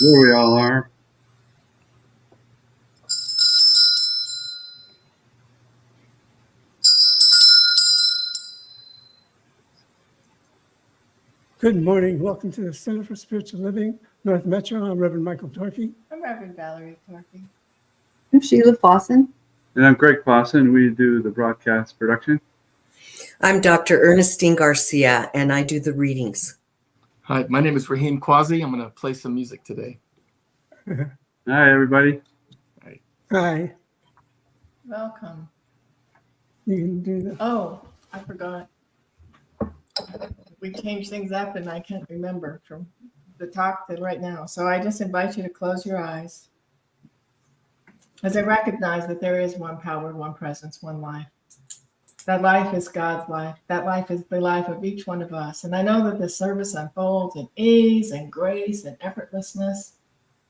Here we all are. Good morning. Welcome to the Center for Spiritual Living, North Metro. I'm Reverend Michael Torkey. I'm Reverend Valerie Torkey. I'm Sheila Fawson. And I'm Greg Clausen. We do the broadcast production. I'm Dr. Ernestine Garcia, and I do the readings. Hi, my name is Raheem Quasi. I'm going to play some music today. Hi, everybody. Hi. Welcome. You can do that. Oh, I forgot. We changed things up and I can't remember from the talk to right now. So I just invite you to close your eyes as I recognize that there is one power, one presence, one life. That life is God's life. That life is the life of each one of us. And I know that the service unfolds in ease and grace and effortlessness.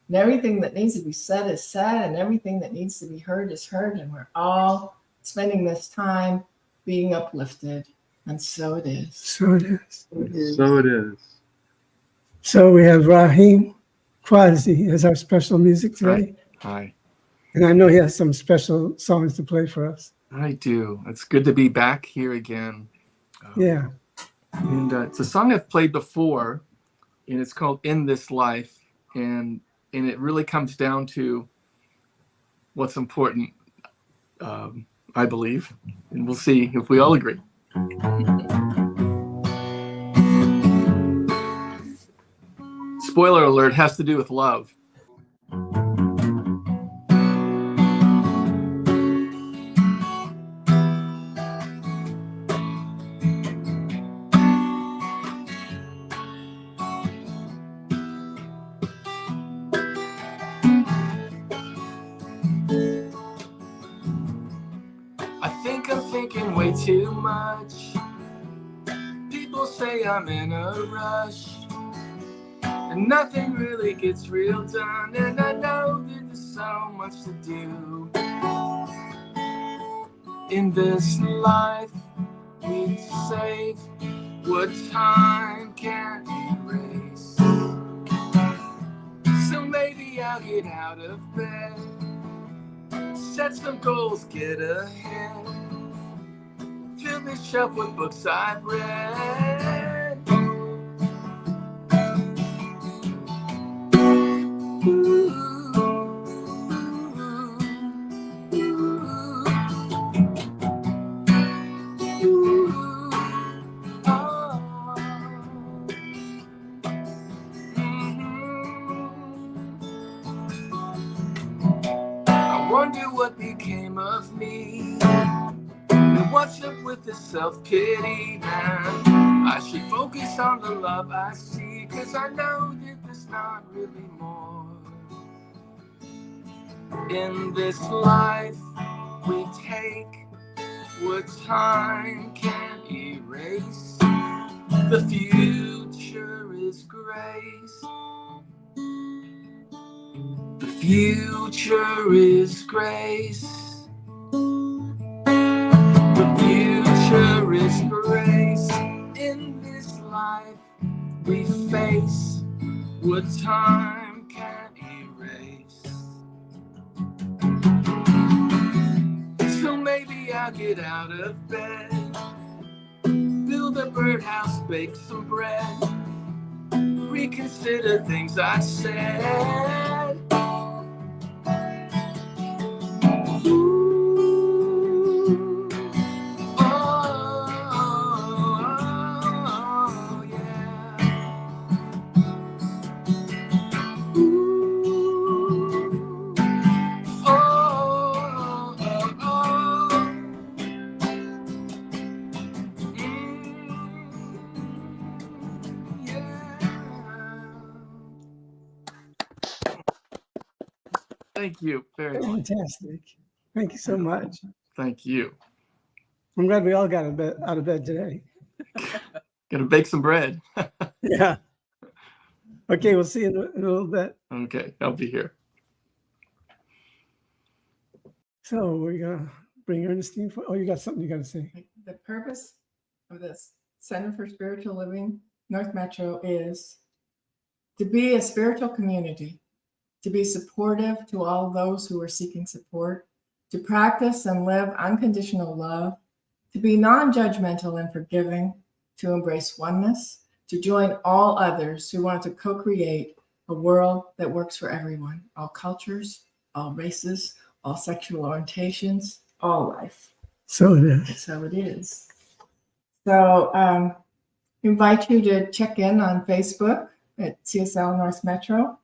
And everything that needs to be said is said, and everything that needs to be heard is heard. And we're all spending this time being uplifted. And so it is. So it is. So it is. So we have Raheem Quasi as our special music today. Hi. And I know he has some special songs to play for us. I do. It's good to be back here again. Yeah. And it's a song I've played before, and it's called In This Life. And it really comes down to what's important, I believe. And we'll see if we all agree. Spoiler alert, has to do with love. I think I'm thinking way too much. People say I'm in a rush, and nothing really gets real done. And I know that there's so much to do. In this life, we save what time can't erase. So maybe I'll get out of bed, set some goals, get ahead, fill this shelf with books I've read. Ooh, ooh, ooh, oh. I wonder what became of me, and what's up with the self-pity, man? I should focus on the love I see, 'cause I know that there's not really more. In this life, we take what time can't erase. The future is grace. The future is grace. The future is grace. In this life, we face what time can't erase. So maybe I'll get out of bed, build a birdhouse, bake some bread, reconsider things I said. Ooh, oh, yeah. Ooh, oh, yeah. Thank you very much. Fantastic. Thank you so much. Thank you. I'm glad we all got out of bed today. Gonna bake some bread. Yeah. Okay, we'll see you in a little bit. Okay, I'll be here. So we're going to bring Ernestine for, oh, you got something you got to say. The purpose of this Center for Spiritual Living North Metro is to be a spiritual community to be supportive to all those who are seeking support, to practice and live unconditional love, to be non-judgmental and forgiving, to embrace oneness, to join all others who want to co-create a world that works for everyone, all cultures, all races, all sexual orientations, all life. So it is. That's how it is. So invite you to check in on Facebook at CSL North Metro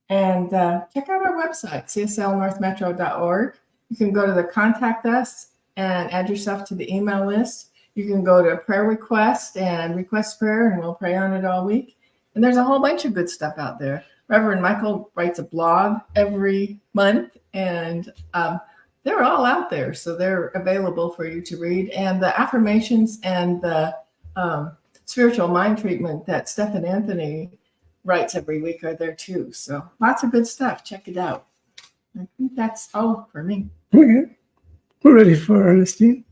and check out our website, cslnorthmetro.org. You can go to the contact us and add yourself to the email list. You can go to a prayer request and request prayer, and we'll pray on it all week. And there's a whole bunch of good stuff out there. Reverend Michael writes a blog every month, and they're all out there. So they're available for you to read. And the affirmations and the spiritual mind treatment that Stephen Anthony writes every week are there too. So lots of good stuff. Check it out. I think that's all for me. Okay. We're ready for Ernestine.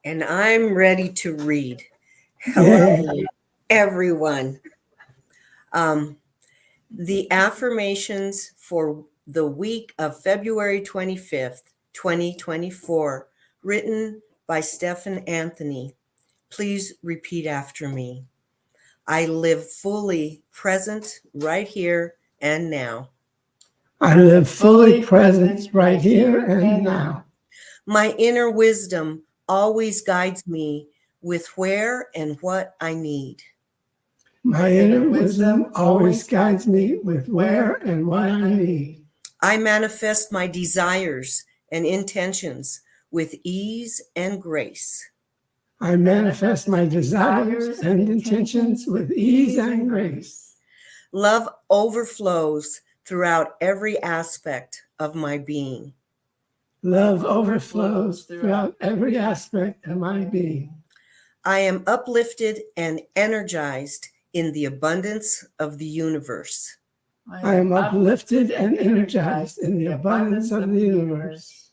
And I'm ready to read. Hello, everyone. The affirmations for the week of February 25th, 2024, written by Stephen Anthony. Please repeat after me. I live fully present right here and now. I live fully present right here and now. My inner wisdom always guides me with where and what I need. My inner wisdom always guides me with where and what I need. I manifest my desires and intentions with ease and grace. I manifest my desires and intentions with ease and grace. Love overflows throughout every aspect of my being. Love overflows throughout every aspect of my being. I am uplifted and energized in the abundance of the universe. I am uplifted and energized in the abundance of the universe.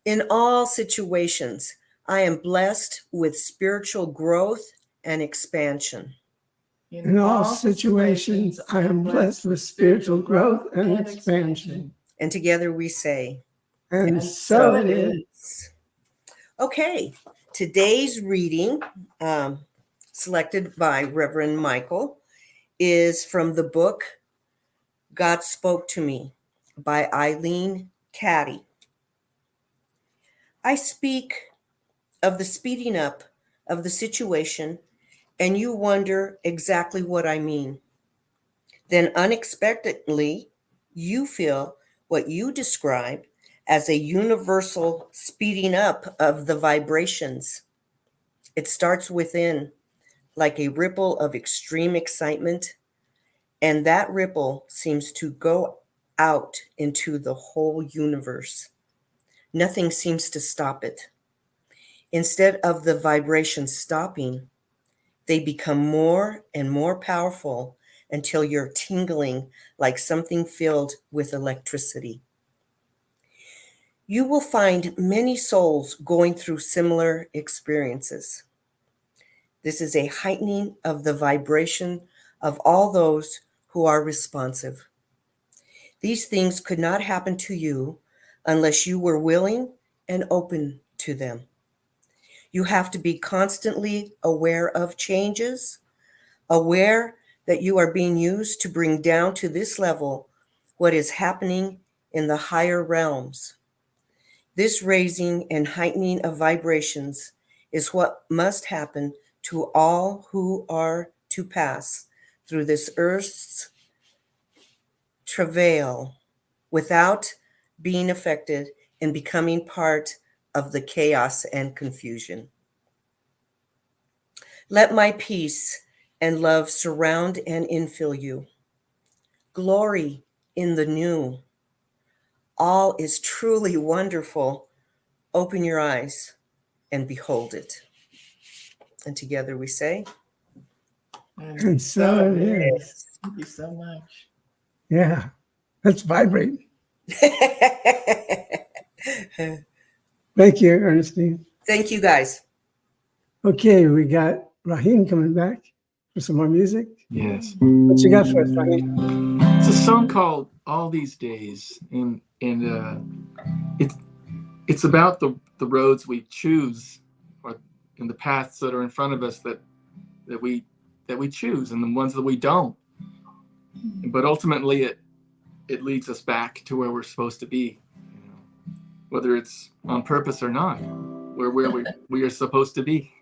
In all situations, I am blessed with spiritual growth and expansion. In all situations, I am blessed with spiritual growth and expansion. And together we say, And so it is. Okay, today's reading, selected by Reverend Michael, is from the book God Spoke to Me by Eileen Caddy. I speak of the speeding up of the situation, and you wonder exactly what I mean. Then unexpectedly, you feel what you describe as a universal speeding up of the vibrations. It starts within, like a ripple of extreme excitement, and that ripple seems to go out into the whole universe. Nothing seems to stop it. Instead of the vibrations stopping, they become more and more powerful until you're tingling like something filled with electricity. You will find many souls going through similar experiences. This is a heightening of the vibration of all those who are responsive. These things could not happen to you unless you were willing and open to them. You have to be constantly aware of changes, aware that you are being used to bring down to this level what is happening in the higher realms. This raising and heightening of vibrations is what must happen to all who are to pass through this earth's travail without being affected and becoming part of the chaos and confusion. Let my peace and love surround and infill you. Glory in the new. All is truly wonderful. Open your eyes and behold it. And together we say, And so it is. Thank you so much. Yeah. Let's vibrate. Thank you, Ernestine. Thank you, guys. Okay, we got Raheem coming back for some more music. Yes. What you got for us, Raheem? It's a song called "All These Days," and it's about the roads we choose, or in the paths that are in front of us that we choose, and the ones that we don't. But ultimately, it leads us back to where we're supposed to be, whether it's on purpose or not. Where we are supposed to be.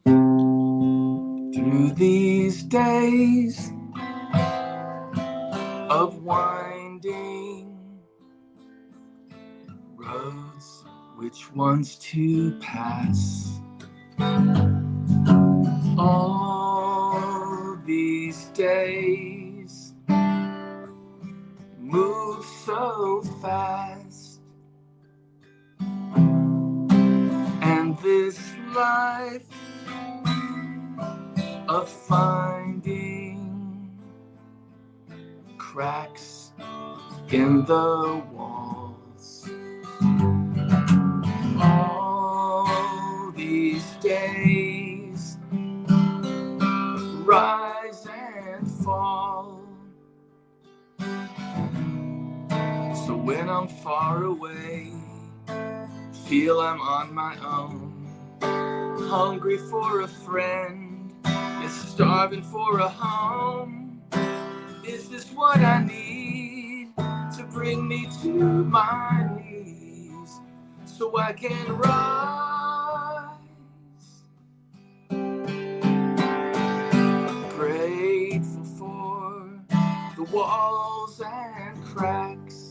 Through these days of winding roads, which ones to pass? All these days move so fast, and this life of finding cracks in the walls. All these days rise and fall. So when I'm far away, feel I'm on my own, hungry for a friend, is starving for a home. Is this what I need to bring me to my knees so I can rise? Grateful for the walls and cracks.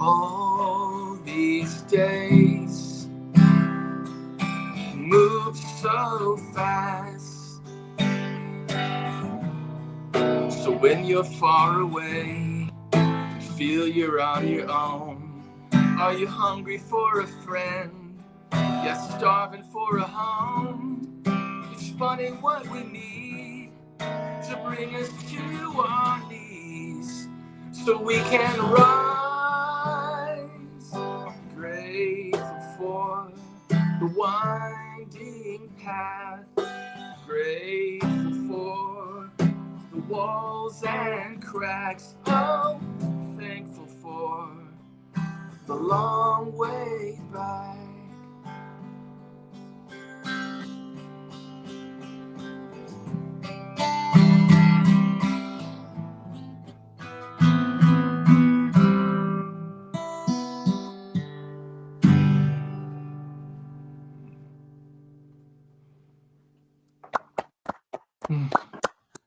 All these days move so fast. So when you're far away, feel you're on your own. Are you hungry for a friend? Yes, starving for a home. It's funny what we need to bring us to our knees so we can rise. Grateful for the winding path. Grateful for the walls and cracks. Oh, thankful for the long way back.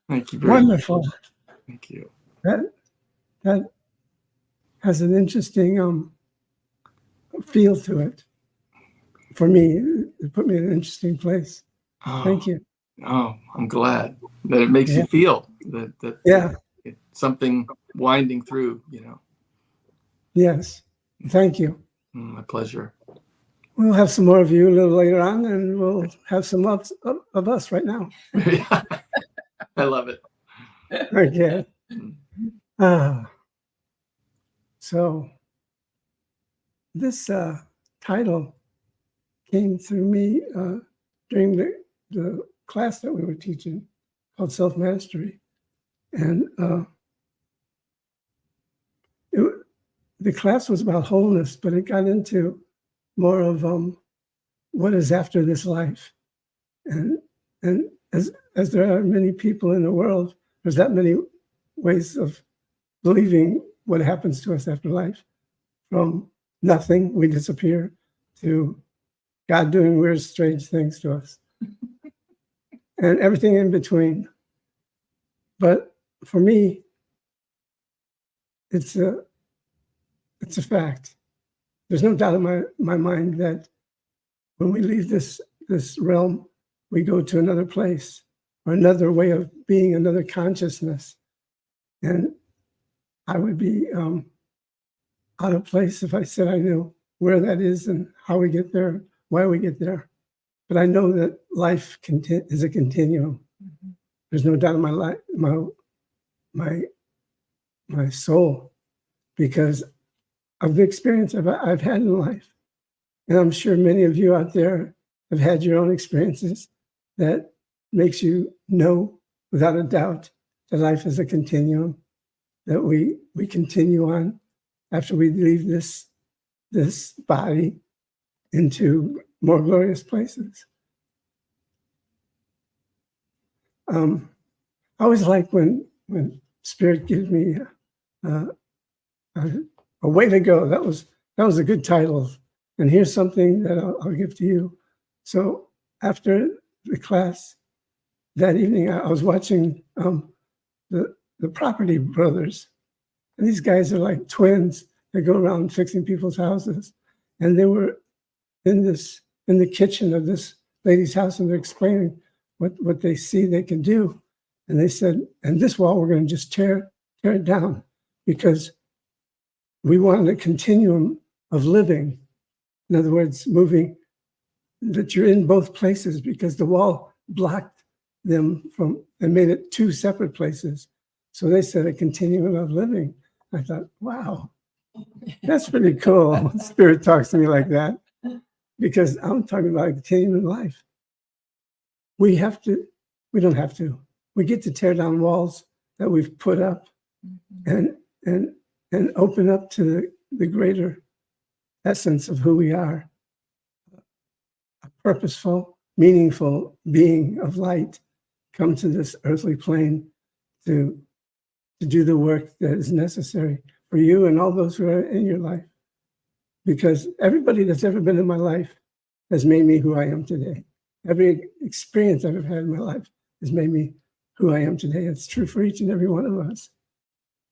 Thank you very much. Wonderful. Thank you. That has an interesting feel to it. For me, it put me in an interesting place. Oh, Thank you. Oh, I'm glad that it makes you feel that Yeah. it's something winding through, Yes. Thank you. My pleasure. We'll have some more of you a little later on, and we'll have some of us right now. I love it. Okay. So this title came through me during the class that we were teaching called Self-Mastery. And the class was about wholeness, but it got into more of what is after this life. And as there are many people in the world, there's that many ways of believing what happens to us after life. From nothing, we disappear, to God doing weird, strange things to us, and everything in between. But for me, it's a fact. There's no doubt in my mind that when we leave this realm, we go to another place or another way of being, another consciousness. And I would be out of place if I said I knew where that is and how we get there, why we get there. but I know that life is a continuum. There's no doubt in my life, my soul, because of the experience I've had in life. And I'm sure many of you out there have had your own experiences that makes you know without a doubt that life is a continuum, that we continue on after we leave this body into more glorious places. I always like when Spirit gives me a way to go. That was a good title. And here's something that I'll give to you. So after the class that evening, I was watching the Property Brothers. And these guys are like twins that go around fixing people's houses. And they were in the kitchen of this lady's house, and they're explaining what they see they can do. And they said, and this wall, we're going to just tear it down, because we want a continuum of living. In other words, moving, that you're in both places, because the wall blocked them from and made it two separate places. So they said a continuum of living. I thought, wow, that's pretty cool. Spirit talks to me like that, because I'm talking about a continuum in life. We don't have to. We get to tear down walls that we've put up and open up to the greater essence of who we are. A purposeful, meaningful being of light come to this earthly plane to do the work that is necessary for you and all those who are in your life. Because everybody that's ever been in my life has made me who I am today. Every experience I've ever had in my life has made me who I am today. It's true for each and every one of us.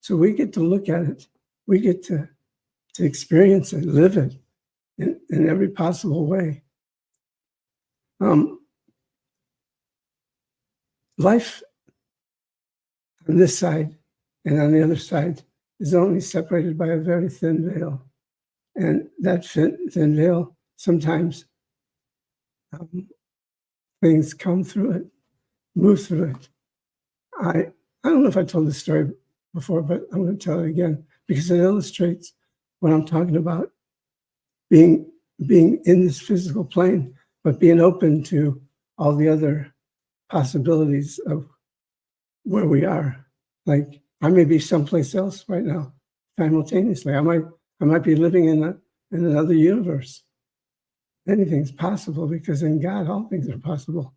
So we get to look at it. We get to experience it, live it in every possible way. Life on this side and on the other side is only separated by a very thin veil. And that thin veil, sometimes things come through it, move through it. I don't know if I told this story before, but I'm going to tell it again, because it illustrates what I'm talking about, being in this physical plane, but being open to all the other possibilities of where we are. Like, I may be someplace else right now simultaneously. I might be living in another universe. Anything's possible, because in God, all things are possible.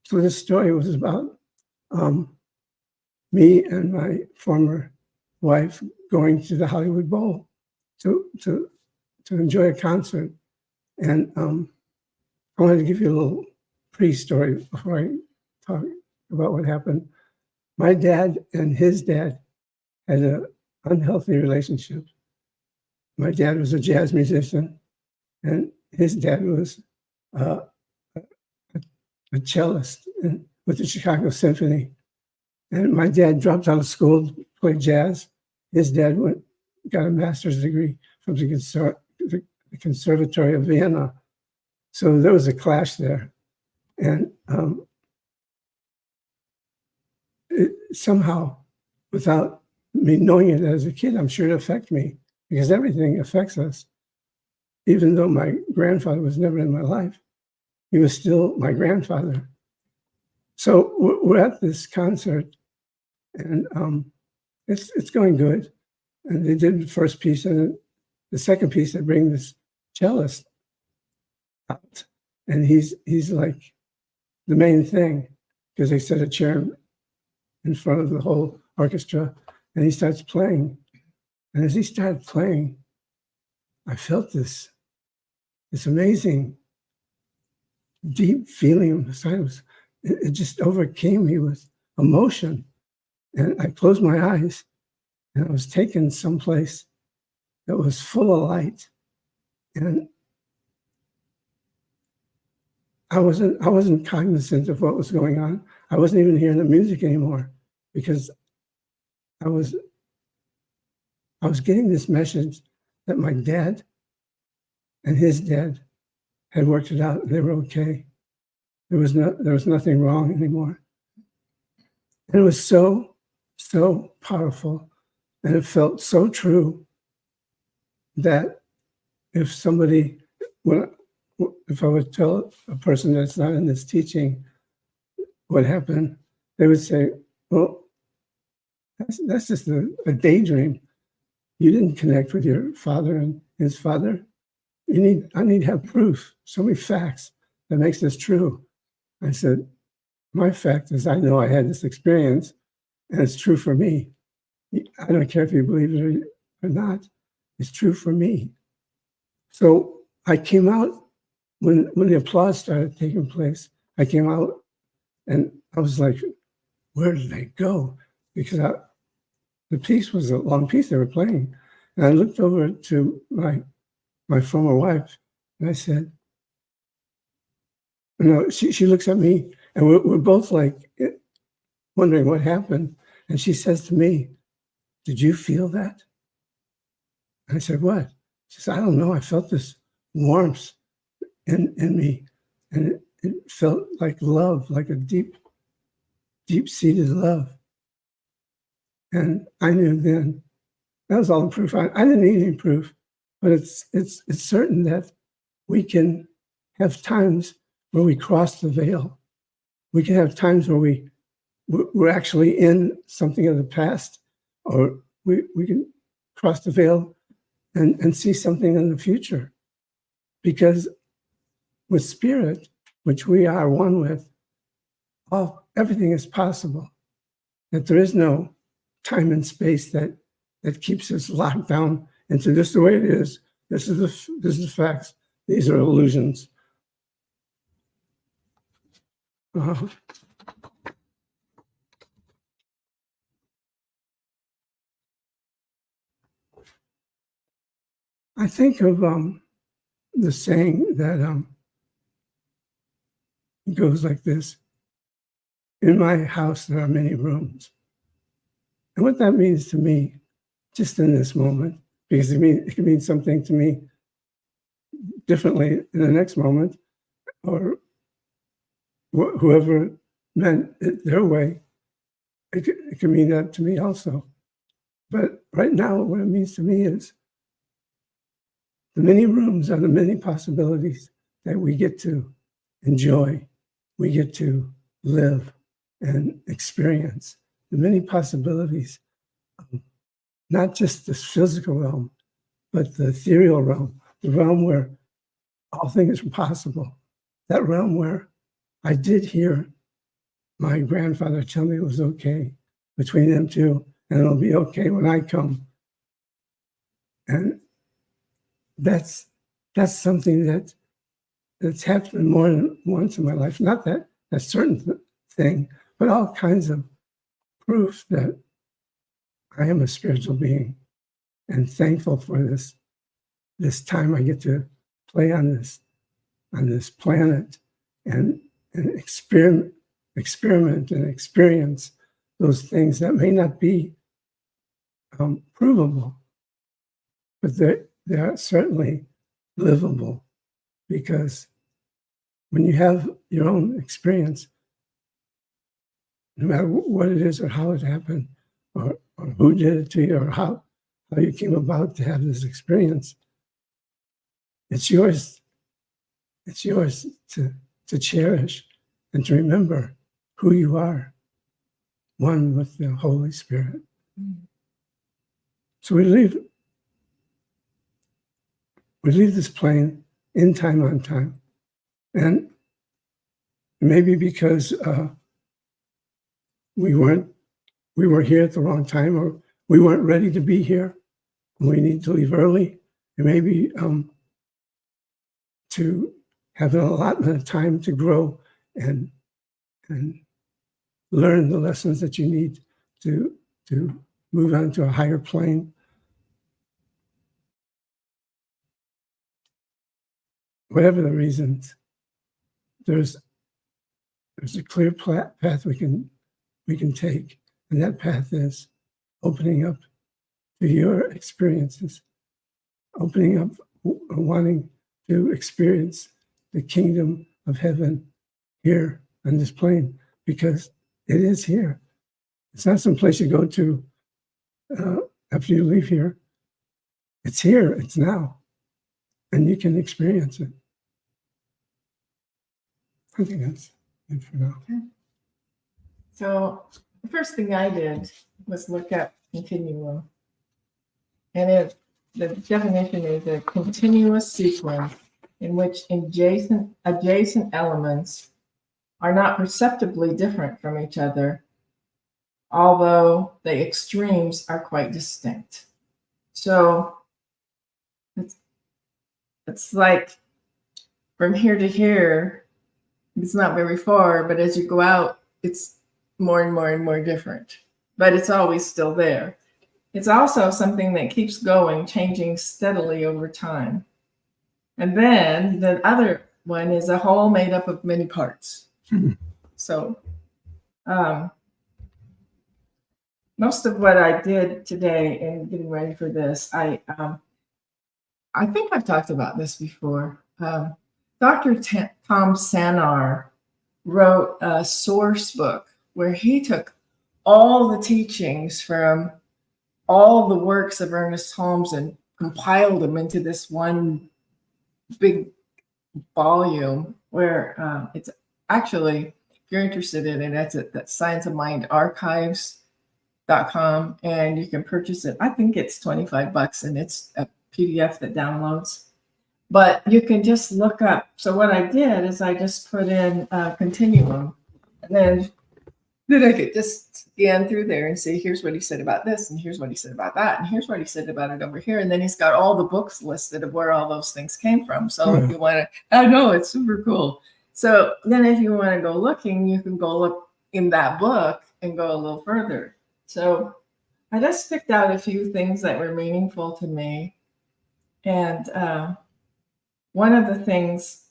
So this story was about me and my former wife going to the Hollywood Bowl to enjoy a concert. And I wanted to give you a little pre-story before I talk about what happened. My dad and his dad had an unhealthy relationship. My dad was a jazz musician, and his dad was a cellist with the Chicago Symphony. And my dad dropped out of school to play jazz. His dad got a master's degree from the Conservatory of Vienna. So there was a clash there. And somehow, without me knowing it as a kid, I'm sure it affected me, because everything affects us. Even though my grandfather was never in my life, he was still my grandfather. So we're at this concert, and it's going good. And they did the first piece, and the second piece, they bring this cellist out, and he's like the main thing, because they set a chair in front of the whole orchestra, and he starts playing. And as he started playing, I felt this amazing, deep feeling of silence. It just overcame me with emotion. And I closed my eyes, and I was taken someplace that was full of light. And I wasn't cognizant of what was going on. I wasn't even hearing the music anymore, because I was getting this message that my dad and his dad had worked it out, and they were okay. There was nothing wrong anymore. And it was so, so powerful. And it felt so true that if somebody, if I would tell a person that's not in this teaching what happened, they would say, well, that's just a daydream. You didn't connect with your father and his father. I need to have proof, show me facts that makes this true. I said, my fact is I know I had this experience and it's true for me. I don't care if you believe it or not. It's true for me. So I came out when the applause started taking place. I came out and I was like, where did they go? Because the piece was a long piece they were playing. And I looked over to my former wife and I said, she looks at me and we're both like wondering what happened. And she says to me, did you feel that? And I said, what? She said, I don't know. I felt this warmth in me. And it felt like love, like a deep-seated love. And I knew then, that was all the proof. I didn't need any proof, but it's certain that we can have times where we cross the veil. We can have times where we're actually in something of the past, or we can cross the veil and see something in the future. Because with spirit, which we are one with, everything is possible. That there is no time and space that keeps us locked down into this the way it is. This is the facts. These are illusions. I think of the saying that goes like this: in my house there are many rooms. And what that means to me, just in this moment, because it can mean something to me differently in the next moment, or whoever meant it their way, it can mean that to me also. But right now, what it means to me is the many rooms are the many possibilities that we get to enjoy, we get to live and experience. The many possibilities, not just this physical realm, but the ethereal realm, the realm where all things are possible. That realm where I did hear my grandfather tell me it was okay between them two, and it'll be okay when I come. And that's something that's happened more than once in my life. Not that a certain thing, but all kinds of proof that I am a spiritual being, and thankful for this time I get to play on this planet and experiment and experience those things that may not be provable, but they are certainly livable, because when you have your own experience, no matter what it is or how it happened, or who did it to you, or how you came about to have this experience, it's yours. It's yours to cherish and to remember who you are, one with the Holy Spirit. So we leave this plane in time on time. And maybe because we were here at the wrong time, or we weren't ready to be here, and we need to leave early, and maybe to have an allotment of time to grow and learn the lessons that you need to move on to a higher plane. Whatever the reasons, there's a clear path we can take, and that path is opening up to your experiences, opening up, wanting to experience the kingdom of heaven here on this plane, because it is here. It's not some place you go to after you leave here. It's here. It's now. And you can experience it. I think that's it for now. So the first thing I did was look up continuum. And the definition is a continuous sequence in which adjacent elements are not perceptibly different from each other, although the extremes are quite distinct. So it's like from here to here, it's not very far, but as you go out, it's more and more and more different, but it's always still there. It's also something that keeps going, changing steadily over time. And then the other one is a whole made up of many parts. So most of what I did today in getting ready for this, I think I've talked about this before. Dr. Tom Sanar wrote a source book where he took all the teachings from all the works of Ernest Holmes and compiled them into this one big volume where it's actually, if you're interested in it, that's Science of Mind Archives.com, and you can purchase it. I think it's $25 and it's a PDF that downloads. But you can just look up. So what I did is I just put in continuum, and then I could just scan through there and see, here's what he said about this, and here's what he said about that, and here's what he said about it over here. And then he's got all the books listed of where all those things came from. So if you want to, I know it's super cool. So then if you want to go looking, you can go look in that book and go a little further. So I just picked out a few things that were meaningful to me. And one of the things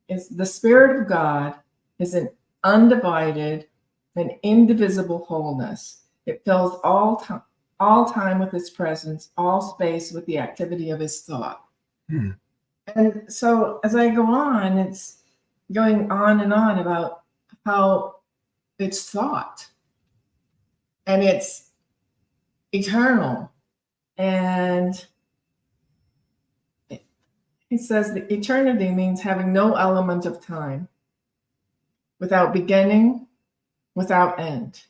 is the Spirit of God is an undivided and indivisible wholeness. It fills all time with its presence, all space with the activity of his thought. And so as I go on, it's going on and on about how it's thought and it's eternal. And he says that eternity means having no element of time, without beginning, without end.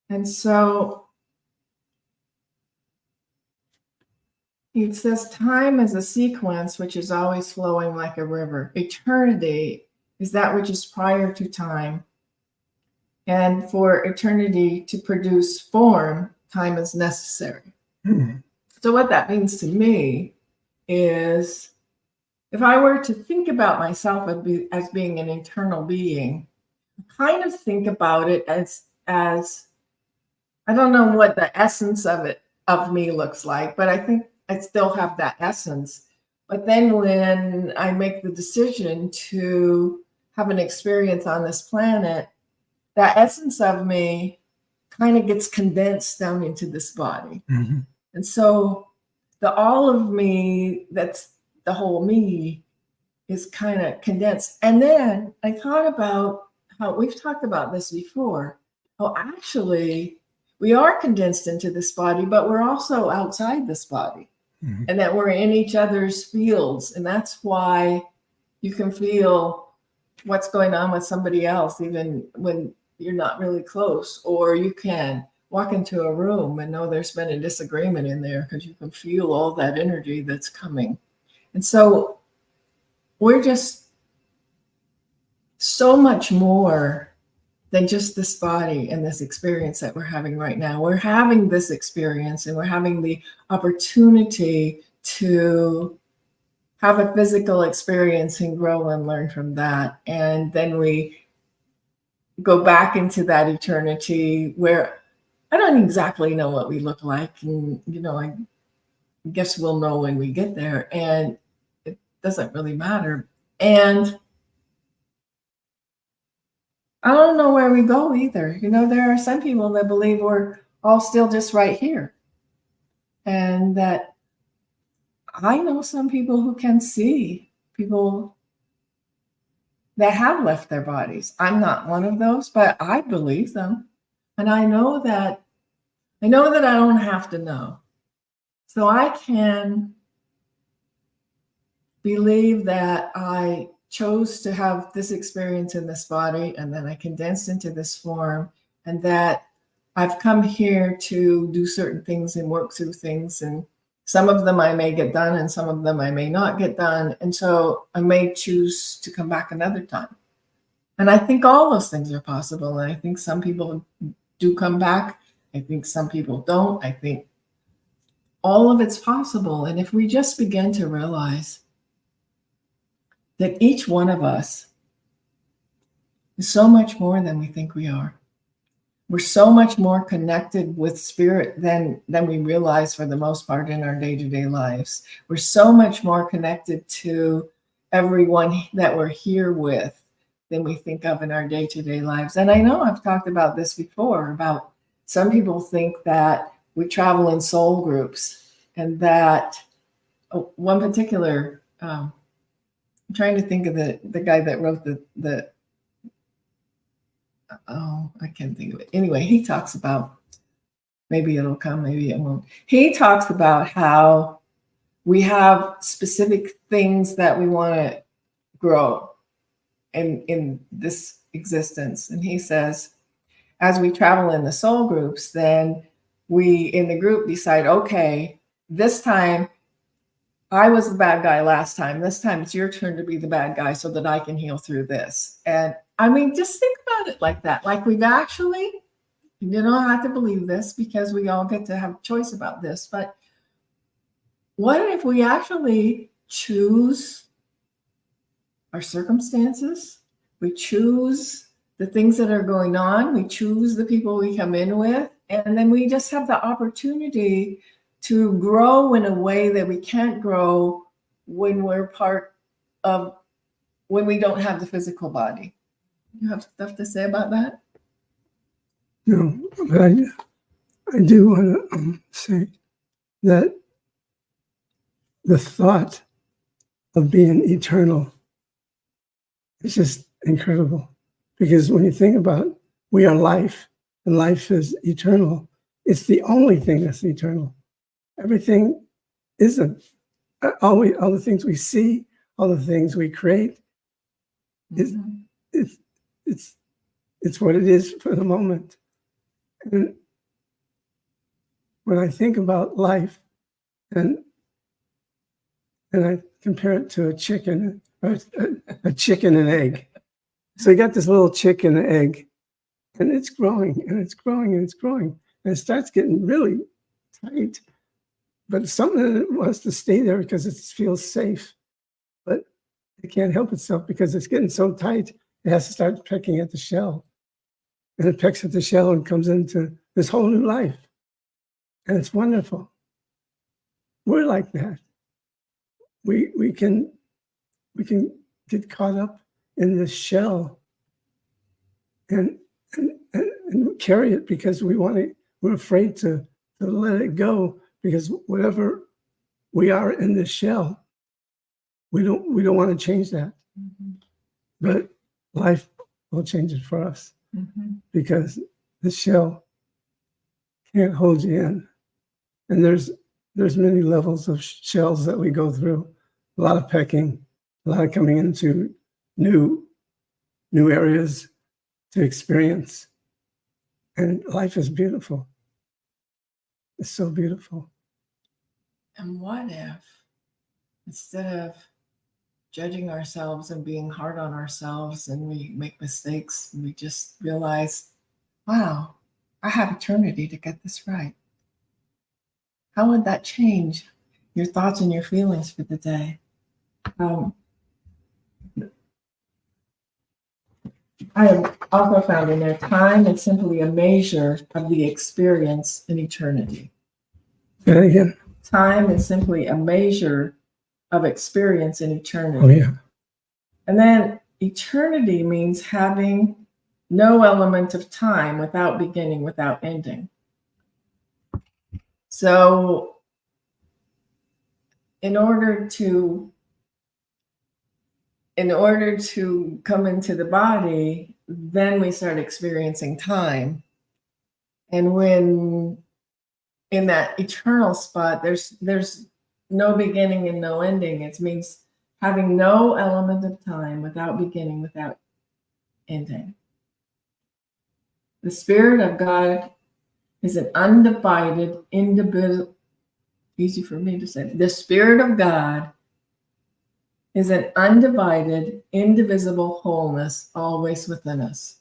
And so he says time is a sequence which is always flowing like a river. Eternity is that which is prior to time. And for eternity to produce form, time is necessary. So what that means to me is, if I were to think about myself as being an eternal being, kind of think about it as I don't know what the essence of me looks like, but I think I still have that essence. But then when I make the decision to have an experience on this planet, that essence of me kind of gets condensed down into this body. And so the all of me, that's the whole me, is kind of condensed. And then I thought about how we've talked about this before. Oh, actually, we are condensed into this body, but we're also outside this body. And that we're in each other's fields. And that's why you can feel what's going on with somebody else, even when you're not really close. Or you can walk into a room and know there's been a disagreement in there because you can feel all that energy that's coming. And so we're just so much more than just this body and this experience that we're having right now. We're having this experience and we're having the opportunity to have a physical experience and grow and learn from that. And then we go back into that eternity where I don't exactly know what we look like. And, I guess we'll know when we get there, and it doesn't really matter. And I don't know where we go either. There are some people that believe we're all still just right here. And that I know some people who can see people that have left their bodies. I'm not one of those, but I believe them. And I know that I don't have to know. So I can believe that I chose to have this experience in this body, and then I condensed into this form, and that I've come here to do certain things and work through things. And some of them I may get done, and some of them I may not get done. And so I may choose to come back another time. And I think all those things are possible. And I think some people do come back. I think some people don't. I think all of it's possible. And if we just begin to realize that each one of us is so much more than we think we are. We're so much more connected with spirit than we realize for the most part in our day-to-day lives. We're so much more connected to everyone that we're here with than we think of in our day-to-day lives. And I know I've talked about this before, about some people think that we travel in soul groups, and that one particular, I'm trying to think of the guy that wrote the I can't think of it. Anyway, he talks about, maybe it'll come, maybe it won't. He talks about how we have specific things that we want to grow in this existence. And he says, as we travel in the soul groups, then we in the group decide, okay, this time I was the bad guy last time. This time it's your turn to be the bad guy so that I can heal through this. And I mean, just think about it like that. Like we've actually, you don't have to believe this because we all get to have a choice about this. But what if we actually choose our circumstances? We choose the things that are going on. We choose the people we come in with. And then we just have the opportunity to grow in a way that we can't grow when we're part of, when we don't have the physical body. You have stuff to say about that? No, but I do want to say that the thought of being eternal is just incredible. Because when you think about it, we are life, and life is eternal. It's the only thing that's eternal. Everything isn't. All the things we see, all the things we create, it's what it is for the moment. And when I think about life, and I compare it to a chicken, or a chicken and egg. So you got this little chicken and egg, and it's growing, and it's growing, and it's growing, and it starts getting really tight. But it's something that wants to stay there because it feels safe. But it can't help itself because it's getting so tight, it has to start pecking at the shell. And it pecks at the shell and comes into this whole new life. And it's wonderful. We're like that. We can get caught up in this shell and carry it because we're afraid to let it go, because whatever we are in this shell, we don't want to change that. Mm-hmm. But life will change it for us, mm-hmm. because the shell can't hold you in. And there's many levels of shells that we go through. A lot of pecking, a lot of coming into new areas to experience. And life is beautiful. It's so beautiful. And what if, instead of judging ourselves and being hard on ourselves and we make mistakes, we just realize, wow, I have eternity to get this right. How would that change your thoughts and your feelings for the day? I have also found in there, time is simply a measure of the experience in eternity. Say that again. Time is simply a measure of experience in eternity. Oh, yeah. And then eternity means having no element of time, without beginning, without ending. So in order to in order to come into the body, then we start experiencing time. And when in that eternal spot, there's no beginning and no ending. It means having no element of time, without beginning, without ending. The Spirit of God is an undivided, indivisible, easy for me to say. The Spirit of God is an undivided, indivisible wholeness always within us.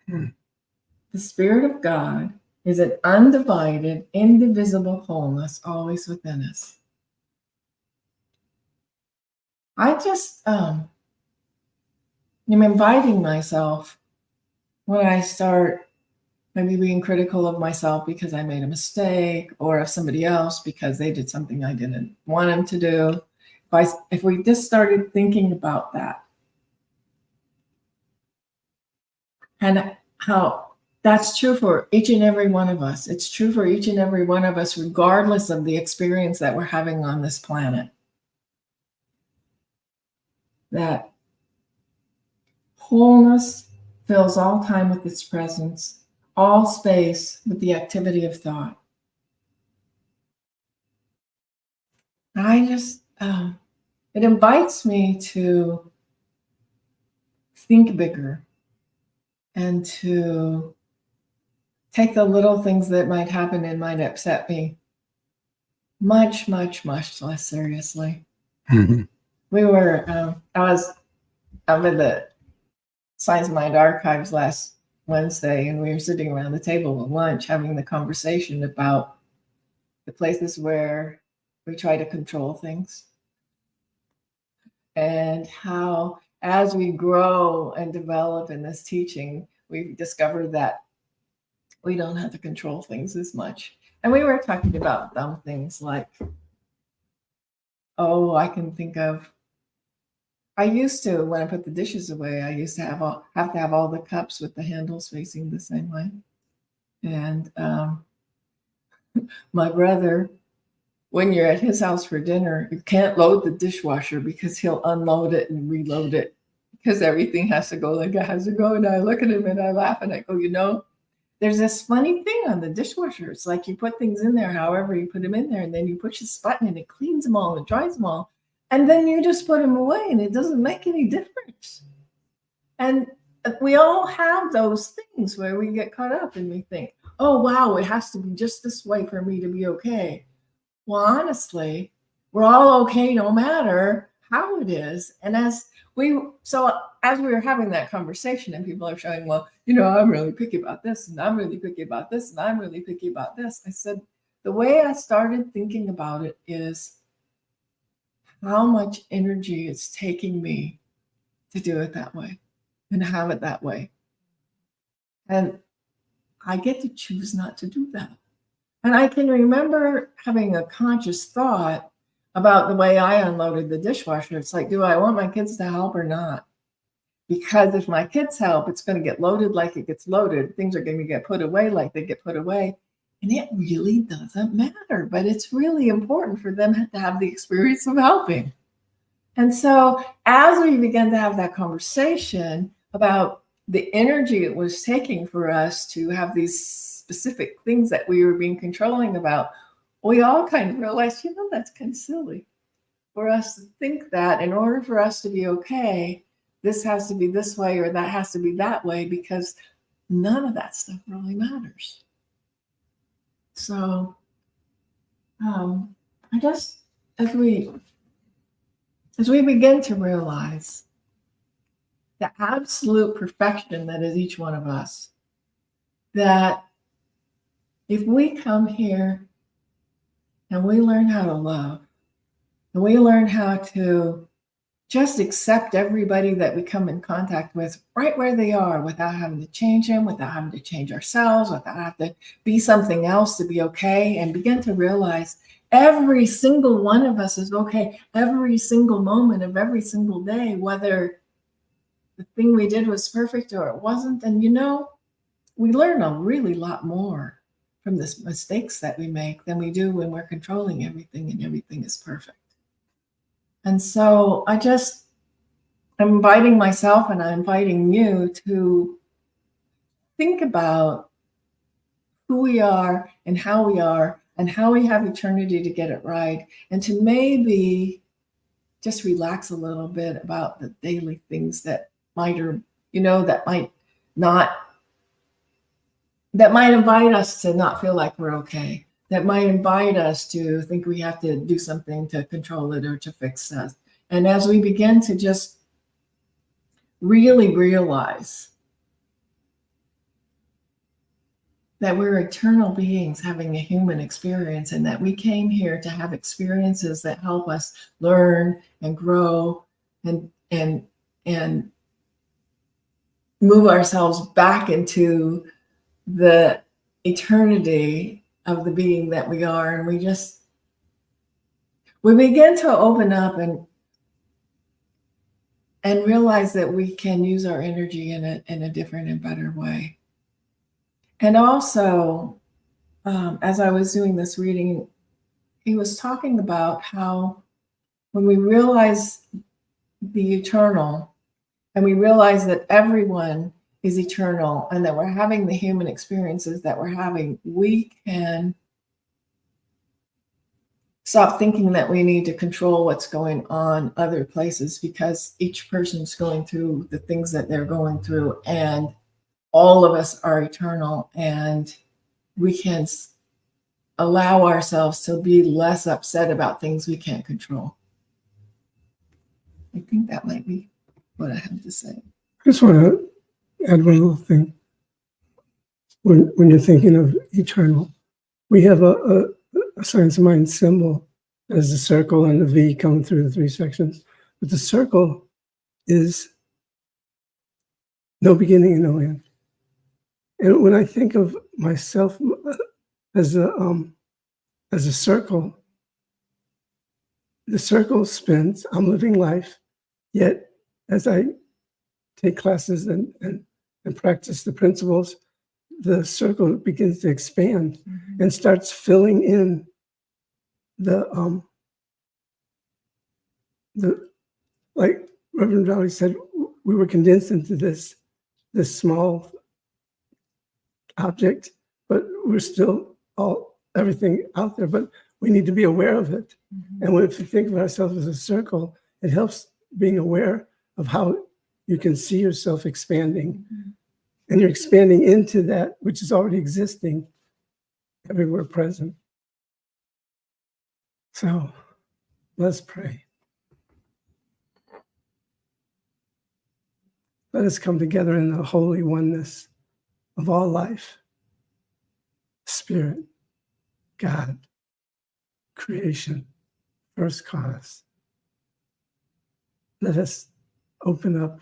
The Spirit of God is an undivided, indivisible wholeness always within us. I just am inviting myself, when I start maybe being critical of myself because I made a mistake, or of somebody else because they did something I didn't want them to do. If we just started thinking about that, and how that's true for each and every one of us. It's true for each and every one of us, regardless of the experience that we're having on this planet. That wholeness fills all time with its presence, all space with the activity of thought. I just, it invites me to think bigger and to take the little things that might happen and might upset me much, much, much less seriously. Mhm. We were, I was up at the Science Mind Archives last Wednesday, and we were sitting around the table at lunch having the conversation about the places where we try to control things, and how as we grow and develop in this teaching, we've discovered that we don't have to control things as much. And we were talking about dumb things like, oh, I can think of, I used to, when I put the dishes away, I used to have to have all the cups with the handles facing the same way. And my brother, when you're at his house for dinner, you can't load the dishwasher because he'll unload it and reload it, because everything has to go like it has to go. And I look at him and I laugh and I go, there's this funny thing on the dishwasher. It's like you put things in there, however you put them in there, and then you push this button and it cleans them all and dries them all. And then you just put them away and it doesn't make any difference. And we all have those things where we get caught up and we think, oh, wow, it has to be just this way for me to be okay. Well, honestly, we're all okay no matter how it is. And as we were having that conversation and people are showing, well, I'm really picky about this, and I'm really picky about this, and I'm really picky about this. I said, the way I started thinking about it is how much energy it's taking me to do it that way and have it that way. And I get to choose not to do that. And I can remember having a conscious thought about the way I unloaded the dishwasher. It's like, do I want my kids to help or not? Because if my kids help, it's going to get loaded like it gets loaded. Things are going to get put away like they get put away. And it really doesn't matter, but it's really important for them to have the experience of helping. And so as we began to have that conversation about the energy it was taking for us to have these specific things that we were being controlling about, we all kind of realized, that's kind of silly for us to think that in order for us to be okay, this has to be this way or that has to be that way, because none of that stuff really matters. So I just, as we begin to realize the absolute perfection that is each one of us, that if we come here and we learn how to love, and we learn how to just accept everybody that we come in contact with right where they are, without having to change them, without having to change ourselves, without having to be something else to be okay, and begin to realize every single one of us is okay every single moment of every single day, whether the thing we did was perfect or it wasn't. And we learn a really lot more from the mistakes that we make than we do when we're controlling everything and everything is perfect. And so I just I'm inviting myself and I'm inviting you to think about who we are and how we have eternity to get it right, and to maybe just relax a little bit about the daily things that might, or that might not, that might invite us to not feel like we're okay, that might invite us to think we have to do something to control it or to fix us. And as we begin to just really realize that we're eternal beings having a human experience, and that we came here to have experiences that help us learn and grow and move ourselves back into the eternity of the being that we are. And we begin to open up and realize that we can use our energy in a different and better way. And also, as I was doing this reading, he was talking about how when we realize the eternal, and we realize that everyone is eternal, and that we're having the human experiences that we're having, we can stop thinking that we need to control what's going on other places, because each person's going through the things that they're going through, and all of us are eternal, and we can allow ourselves to be less upset about things we can't control. I think that might be what I have to say. I just want to add one little thing. When you're thinking of eternal, we have a science of mind symbol as a circle and a V coming through the three sections. But the circle is no beginning and no end. And when I think of myself as a circle, the circle spins. I'm living life. Yet, as I take classes and practice the principles, the circle begins to expand and starts filling in the like Reverend Valley said, we were condensed into this small object, but we're still everything out there, but we need to be aware of it. And if you think of ourselves as a circle, it helps being aware of how you can see yourself expanding. And you're expanding into that which is already existing everywhere present. So let's pray. Let us come together in the holy oneness of all life, Spirit, God, creation, first cause. Let us open up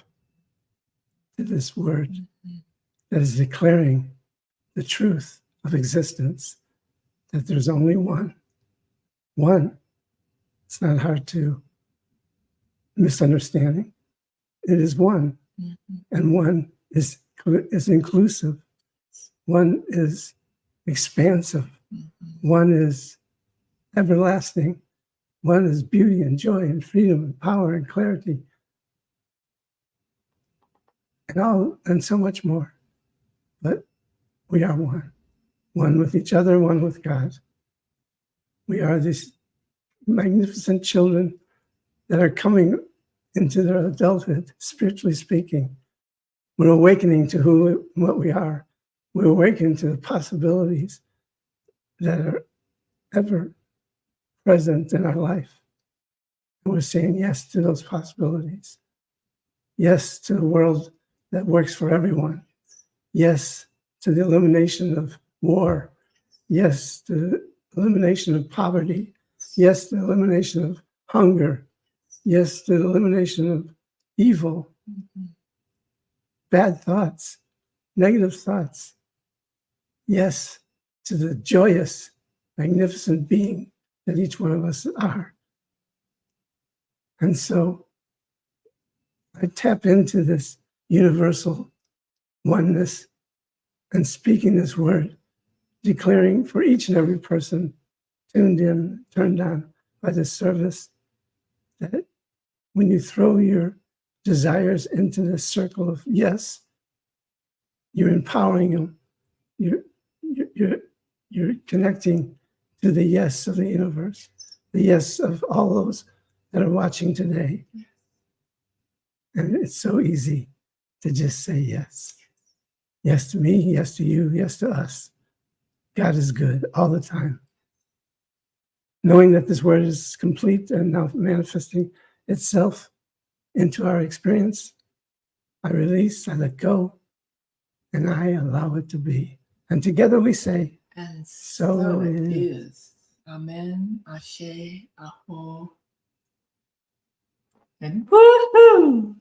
to this word that is declaring the truth of existence, that there's only one. One. It's not hard to misunderstanding. It is one. And one is inclusive. One is expansive. One is everlasting. One is beauty and joy and freedom and power and clarity. And so much more. But we are one. One with each other, one with God. We are these magnificent children that are coming into their adulthood, spiritually speaking. We're awakening to what we are. We're awakening to the possibilities that are ever present in our life. And we're saying yes to those possibilities. Yes to the world that works for everyone. Yes to the elimination of war. Yes to the elimination of poverty. Yes to the elimination of hunger. Yes to the elimination of evil, bad thoughts, negative thoughts. Yes to the joyous, magnificent being that each one of us are. And so I tap into this universal oneness and speaking this word, declaring for each and every person tuned in, turned on by this service, that when you throw your desires into this circle of yes, you're empowering them. You're connecting to the yes of the universe, the yes of all those that are watching today. And it's so easy to just say yes. Yes to me, yes to you, yes to us. God is good all the time. Knowing that this word is complete and now manifesting itself into our experience, I release, I let go, and I allow it to be. And together we say, And so so it it is. is. Amen. Ashe. Aho. And woohoo!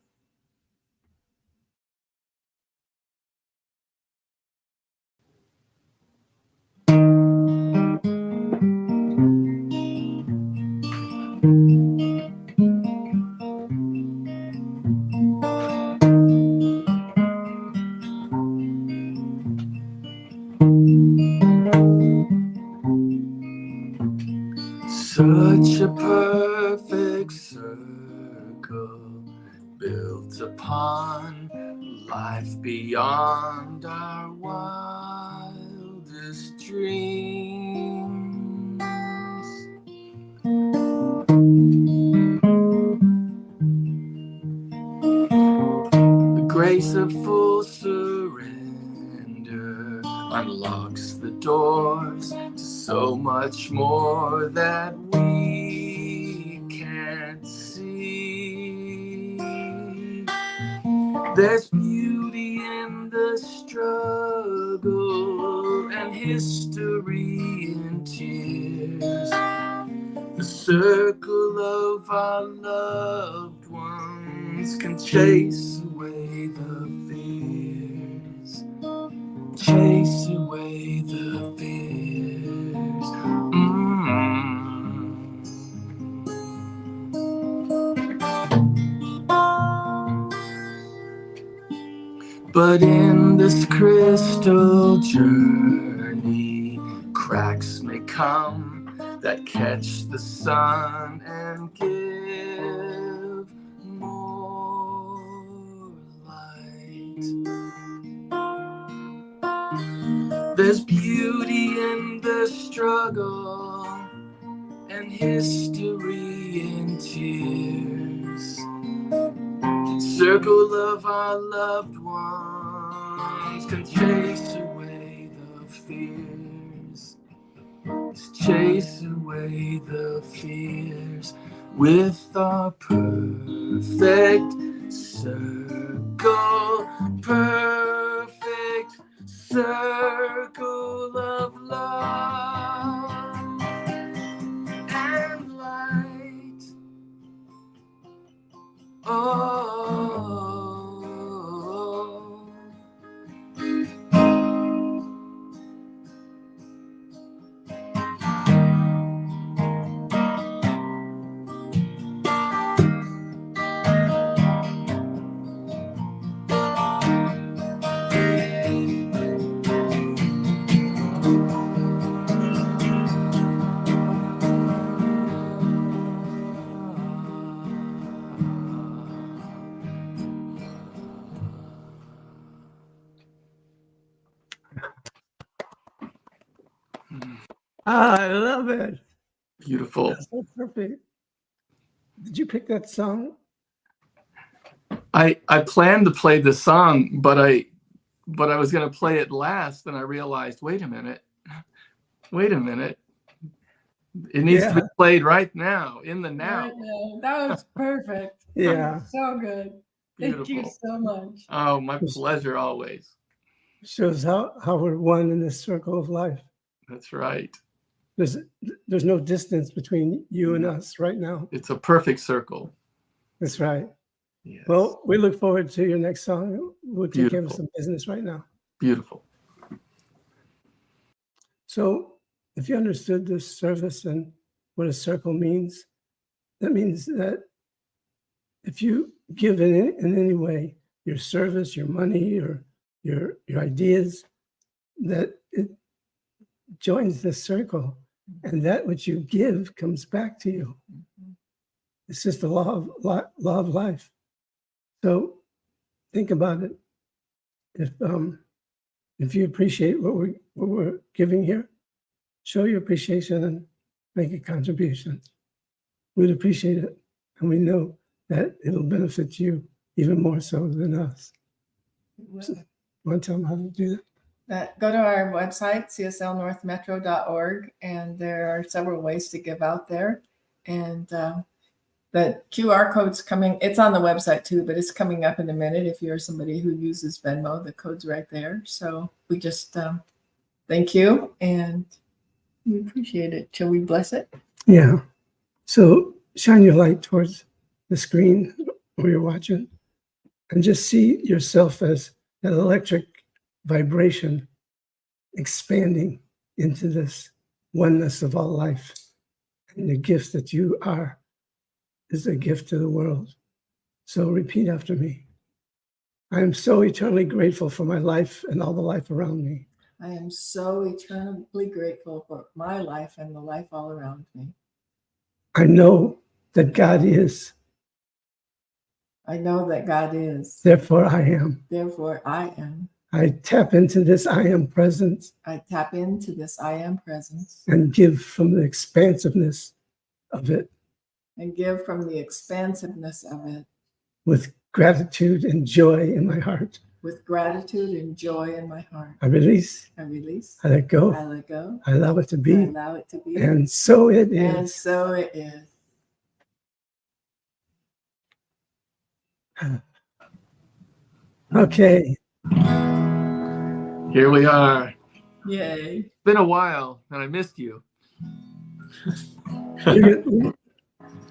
Such a perfect circle built upon life beyond our wildest dreams. The grace of full surrender unlocks the doors to so much more that we can't see. There's beauty in the struggle and history in tears. The circle of our loved ones can chase away the fears. Chase away the fears. But in this crystal journey, cracks may come that catch the sun and give more light. There's beauty in the struggle and history in tears. Circle of our loved ones can chase away the fears. Chase away the fears with our perfect circle. Perfect circle of love and light. Oh. I love it. Beautiful. That's so perfect. Did you pick that song? I planned to play this song, but I was going to play it last, and I realized, wait a minute. It needs to be played right now, in the now. Right now. That was perfect. Yeah. So good. Beautiful. Thank you so much. Oh, my pleasure always. Shows how we're one in this circle of life. That's right. There's no distance between you and us right now. It's a perfect circle. That's right. Yes. Well, we look forward to your next song. We'll take care of Beautiful. some business right now. Beautiful. So if you understood this service and what a circle means, that means that if you give in any way, your service, your money, or your ideas, that it joins the circle, and that which you give comes back to you. It's just the law of life. So think about it. If you appreciate what we're giving here, show your appreciation and make a contribution. We'd appreciate it, and we know that it'll benefit you even more so than us. So, want to tell them how to do that? Go to our website, cslnorthmetro.org, and there are several ways to give out there. And the QR code's coming. It's on the website too, but it's coming up in a minute. If you're somebody who uses Venmo, the code's right there. So we just thank you, and we appreciate it. Shall we bless it? Yeah. So shine your light towards the screen where you're watching, and just see yourself as that electric vibration expanding into this oneness of all life. And the gift that you are is a gift to the world. So repeat after me. I am so eternally grateful for my life and all the life around me. I am so eternally grateful for my life and the life all around me. I know that God is. I know that God is. Therefore I am. Therefore I am. I tap into this I am presence I tap into this I am presence and give from the expansiveness of it and give from the expansiveness of it with gratitude and joy in my heart. with gratitude and joy in my heart. I release, I release. I let go, I let go. I allow it to I be, allow it to be. and so it And is. so it is. Okay, Here we are. Yay. It's been a while, and I missed you.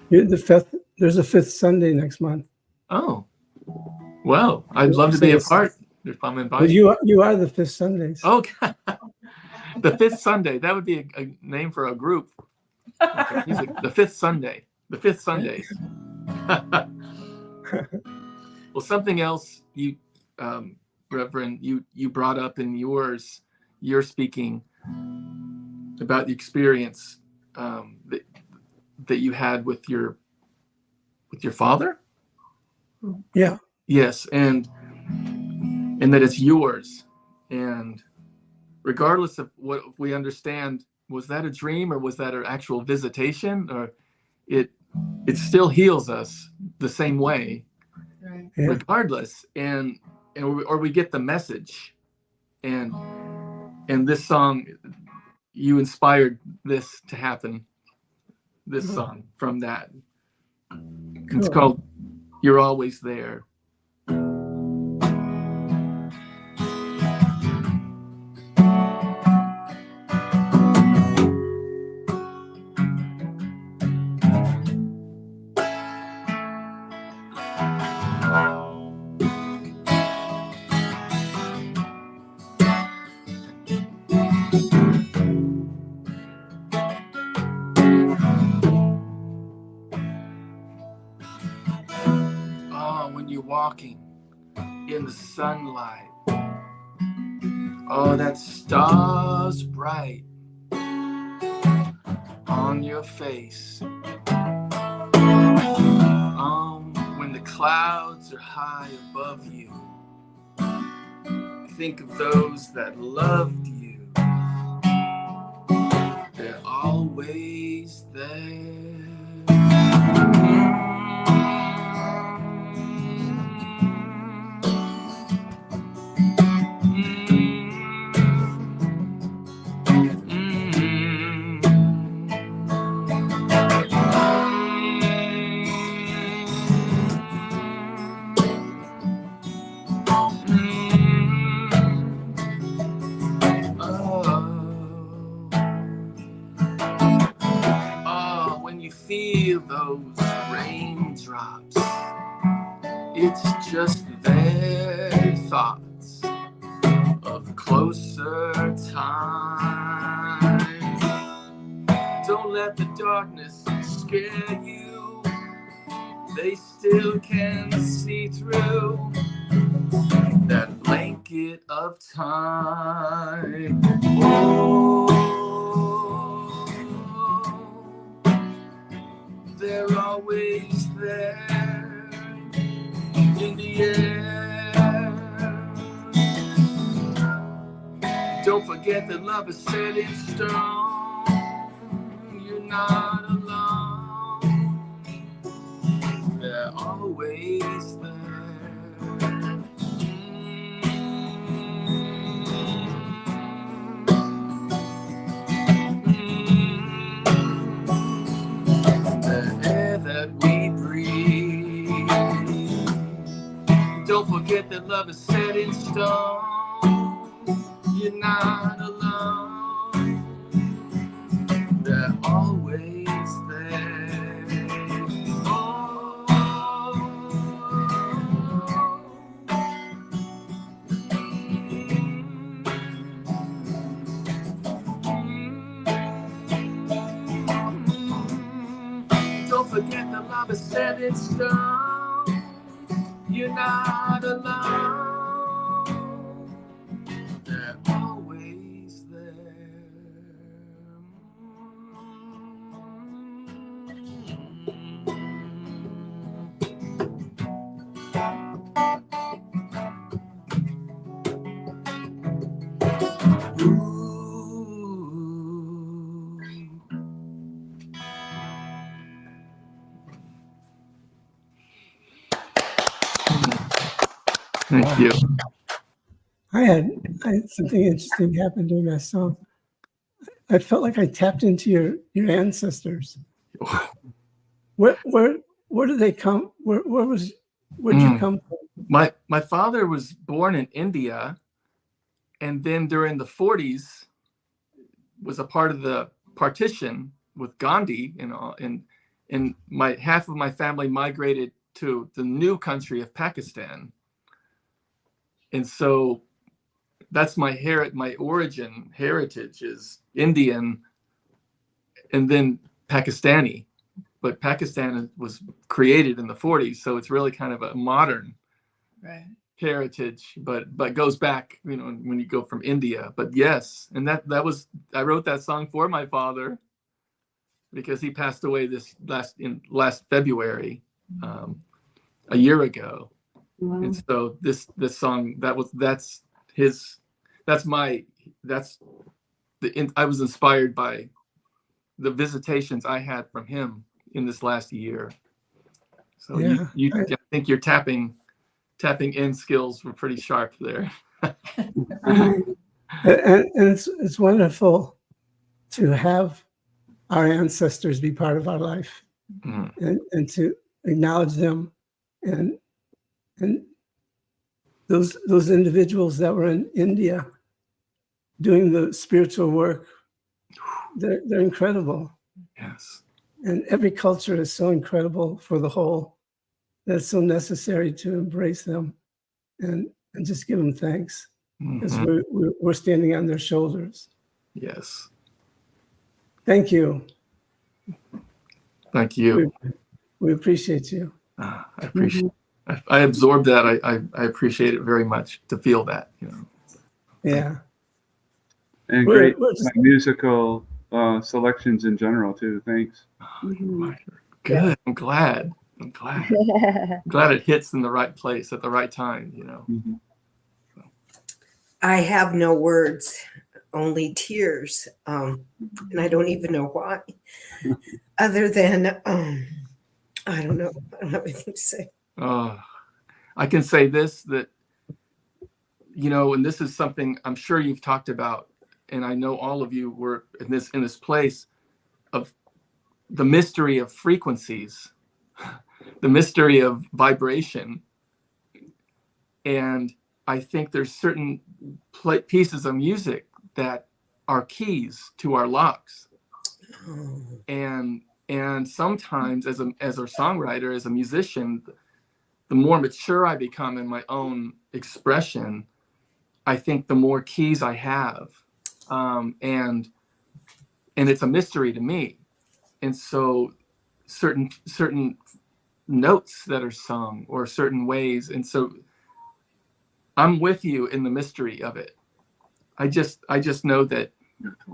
you're the fifth. There's a fifth Sunday next month. Oh, well, I'd love to be a part if I'm But invited. you are the fifth Sundays. Okay. The fifth Sunday. That would be a name for a group. Okay. The fifth Sunday. The fifth Sundays. Well, something else you, Reverend, you brought up in your speaking about the experience that you had with your father. Yeah. Yes, and that it's yours, and regardless of what we understand, was that a dream or was that an actual visitation, or it still heals us the same way, Right. Yeah. regardless, or we get the message, and this song, you inspired this to happen, this song from that. It's Cool. called You're Always There. Oh, when you're walking in the sunlight, oh, that star's bright on your face. When the clouds are high above you, think of those that loved you. They're always there. When you feel those raindrops, it's just their thoughts of closer times. Don't let the darkness scare you. They still can see through that blanket of time. They're always there in the Don't forget that love is set in stone. You're not alone. They're always there. The air that we breathe. Don't forget that love is set in stone. You're not alone. They're always there. Oh. Don't forget that love is set in stone. You're not alone. They're always there. Thank you. I had something interesting happen during that song. I felt like I tapped into your ancestors. Where do they come? Where'd you come from? My father was born in India, and then during the 40s was a part of the partition with Gandhi, and my half of my family migrated to the new country of Pakistan. And so that's my origin heritage is Indian and then Pakistani. But Pakistan was created in the 40s, so it's really kind of a modern heritage, but goes back, when you go from India. But yes, and that was, I wrote that song for my father because he passed away this last February, a year ago. Wow. And so this song I was inspired by the visitations I had from him in this last year. So Yeah, I think your tapping in skills were pretty sharp there. and it's wonderful to have our ancestors be part of our life, and to acknowledge them, and those individuals that were in India doing the spiritual work, they're incredible. Yes. And every culture is so incredible for the whole. That's so necessary to embrace them and just give them thanks, because we're standing on their shoulders. Yes. Thank you. Thank you. We appreciate you. I appreciate. I absorbed that. I appreciate it very much to feel that. Yeah. And We're great just- musical selections in general too. Thanks. Good. I'm glad. Glad it hits in the right place at the right time. I have no words, only tears. And I don't even know why. Other than, I don't know. I don't have anything to say. I can say this, that, and this is something I'm sure you've talked about, and I know all of you were in this place of the mystery of frequencies, the mystery of vibration. And I think there's certain pieces of music that are keys to our locks. And sometimes as a songwriter, as a musician, the more mature I become in my own expression, I think the more keys I have. And it's a mystery to me. And so certain notes that are sung or certain ways. And so I'm with you in the mystery of it. I just know that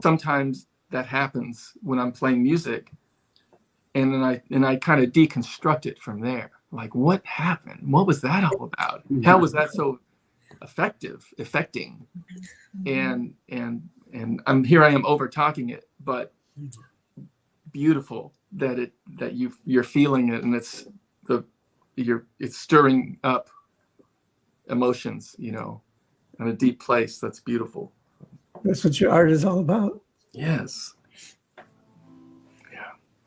sometimes that happens when I'm playing music, and then I kind of deconstruct it from there. Like, what happened? What was that all about? How was that so affecting, and here I am over talking it, but beautiful that you're feeling it, and it's stirring up emotions, in a deep place. That's beautiful. That's what your art is all about. Yes.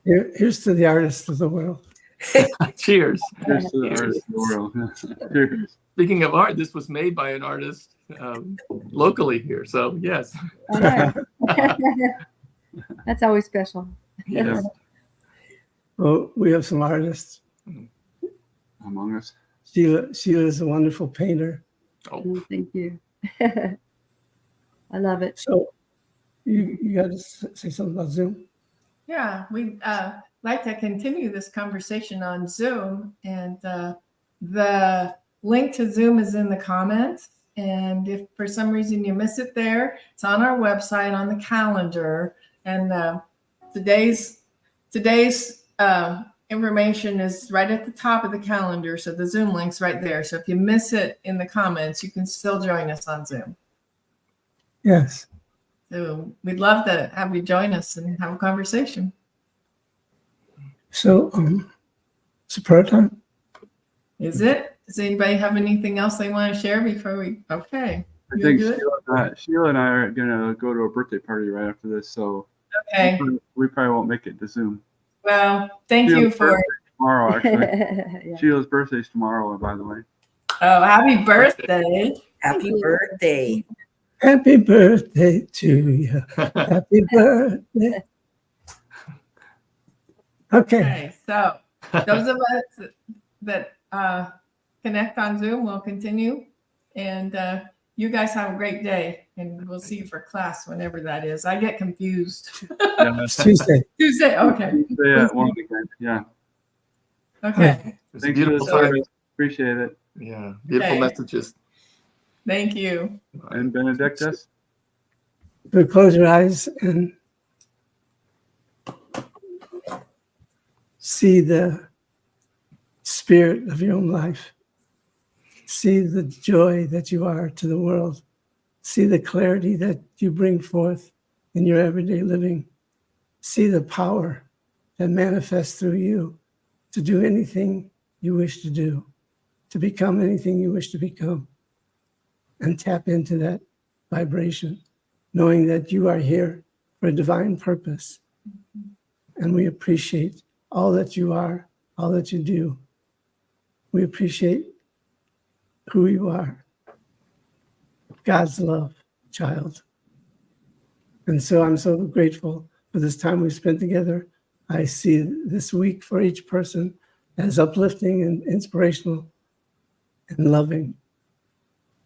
Here's to the artists of the world. Cheers. Cheers to the artists of the world. Cheers. Speaking of art, this was made by an artist locally here. So yes. I know. That's always special. Yes. Well, we have some artists. Among us. Sheila is a wonderful painter. Oh. Thank you. I love it. So you got to say something about Zoom? Yeah, we'd like to continue this conversation on Zoom, and the link to Zoom is in the comments. And if for some reason you miss it there, it's on our website on the calendar. And today's information is right at the top of the calendar. So the Zoom link's right there. So if you miss it in the comments, you can still join us on Zoom. Yes. So we'd love to have you join us and have a conversation. So it's a prayer time. Is it? Does anybody have anything else they want to share before we? Okay. I You'll think do it? Sheila and I are gonna go to a birthday party right after this, so Okay. we probably won't make it to Zoom. Well, thank Sheila's you for. birthday tomorrow, actually. Yeah. Sheila's birthday's tomorrow, by the way. Oh, happy birthday! Happy birthday. Happy birthday to you. Happy birthday. Okay. Okay, so those of us that connect on Zoom will continue, and you guys have a great day, and we'll see you for class whenever that is. I get confused. Yeah, It's Tuesday. Tuesday. Okay. Tuesday at 1 again. Yeah. Okay. It's a Thanks for beautiful the time. service. Appreciate it. Yeah. Beautiful Okay. messages. Thank you. And Benedictus. So close your eyes and see the spirit of your own life. See the joy that you are to the world. See the clarity that you bring forth in your everyday living. See the power that manifests through you to do anything you wish to do, to become anything you wish to become, and tap into that vibration, knowing that you are here for a divine purpose. And we appreciate all that you are, all that you do. We appreciate who you are, God's love, child. And so I'm so grateful for this time we've spent together. I see this week for each person as uplifting and inspirational and loving.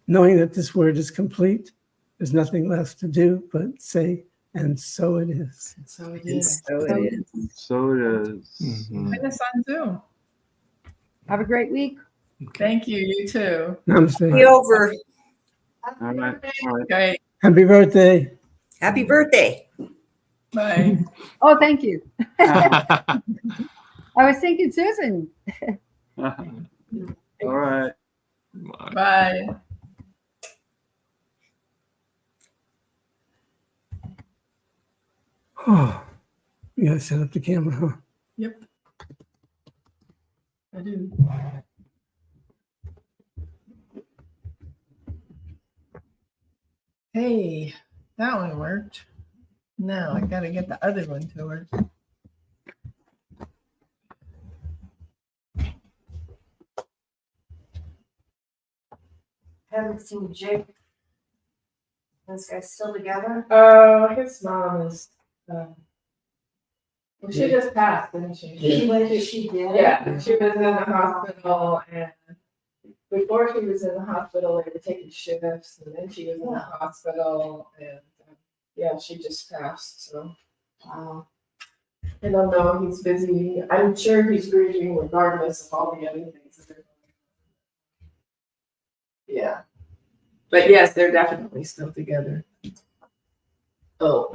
Knowing that this word is complete, there's nothing left to do but say, and so it is. So it And is. so it is. So it is. Mhm. Join us on Zoom. Have a great week. Okay. Thank you. You too. Namaste. Be over. All right. All right. Great. Happy birthday. Happy birthday. Bye. Oh, thank you. I was thinking Susan. All right. Bye. Oh, you gotta set up the camera, huh? Yep. I do. Hey, that one worked. Now I gotta get the other one to work. Haven't seen Jake. This guy's still together. Oh, his mom is. Well, she just passed, didn't she? She did. Yeah, she was in the hospital, and before she was in the hospital, they were taking shifts, and then she was in the hospital, and yeah, she just passed. So Wow. I don't know. He's busy. I'm sure he's grieving regardless of all the other things that are going on. Yeah, but yes, they're definitely still together. Oh,